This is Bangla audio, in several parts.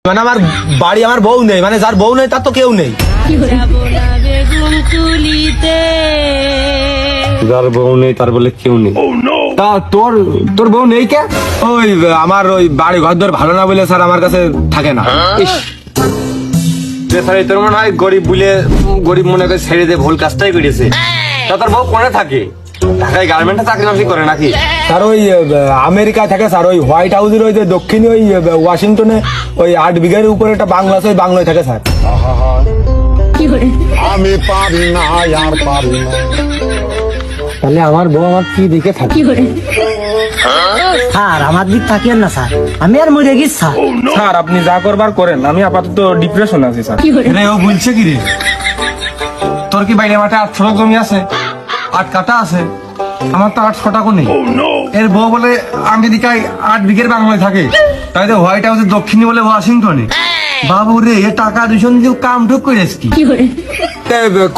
মানে আমার বাড়ি আমার বউ নেই, মানে যার বউ নেই তার তো কেউ নেই। যার বউ নেই তার বলে কেউ নেই। তা তোর তোর বউ নেই কে? ওই আমার ওই বাড়ি ঘর দর ভালো না বলে স্যার আমার কাছে থাকে না। ইস, যে স্যার তোর মনে হয় গরিব বলে গরিব মনে করে ছেড়ে দিয়ে ভুল কাজটাই করেছে। তা তোর বউ কোনে থাকে? ঢাকায় গার্মেন্টে চাকরি বাকরি করে নাকি? স্যার ওই আমেরিকায় থাকে স্যার, ওই হোয়াইট হাউসের ওই যে দক্ষিণে ওই ওয়াশিংটনে ওই 8 বিঘার উপরে একটা বাংলা আছে, ওই বাংলায় থাকে স্যার। আমি পারি না আর পারি না। তাহলে আমার বউ আমার কি দিকে থাকে? স্যার আমার দিক তাকিয়েন না স্যার, আমি আর মরে গেছি স্যার। স্যার আপনি যা করবার করেন, আমি আপাতত ডিপ্রেশন আছি স্যার। রে ও বলছে কি রে? তোর কি বাইরে মাঠে 8 ছটা জমি আছে, 8 কাটা আছে? আমার তো 8 ছটাকও নেই। এর বউ বলে আমেরিকায় 8 বিঘের বাংলায় থাকে, তাই তো হোয়াইট হাউসের দক্ষিণে বলে ওয়াশিংটনে। বাবু রে, এ টাকা দূষণ দিয়ে কাম ঠুক করে কি?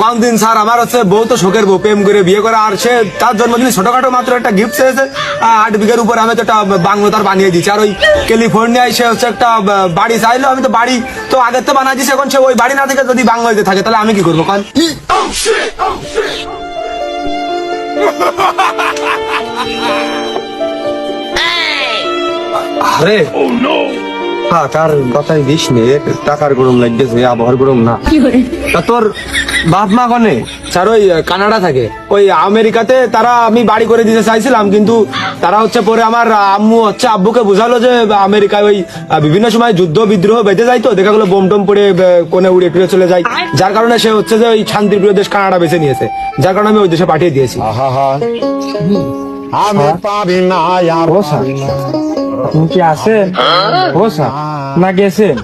কোন দিন স্যার আমার হচ্ছে বউ তো শোকের বউ, প্রেম করে বিয়ে করে, আর সে তার জন্মদিনে ছোটখাটো মাত্র একটা গিফট চেয়েছে 8 বিঘার উপর। আমি তো একটা বাংলো তার বানিয়ে দিচ্ছি। আর ওই ক্যালিফোর্নিয়ায় সে হচ্ছে একটা বাড়ি চাইলো, আমি তো বাড়ি তো আগের তো বানিয়ে দিচ্ছি। এখন সে ওই বাড়ি না থেকে যদি বাংলাতে থাকে তাহলে আমি কি করবো কাল? আরে টাকার কথাই দিস নে, টাকার গরম লাগতেছে, আবহাওয়ার গরম না। তা তোর বাপ মা কনে? স্যার ওই কানাডা থাকে, ওই আমেরিকাতে তারা আমি বাড়ি করে দিতে চাইছিলাম, কিন্তু তারা হচ্ছে পরে আমার আম্মু হচ্ছে আব্বুকে বোঝালো যে আমেরিকায় ওই বিভিন্ন সময় যুদ্ধ বিদ্রোহ বেঁধে যায়, তো দেখা গেলো বোম টোম পড়ে কোনে উড়ে টুড়ে চলে যায়, যার কারণে সে হচ্ছে যে ওই শান্তিপ্রিয় দেশ কানাডা বেছে নিয়েছে, যার কারণে আমি ওই দেশে পাঠিয়ে দিয়েছি। আমি পারি না আর পারি না। আপনি কি আছেন? ও স্যার না গেছেন?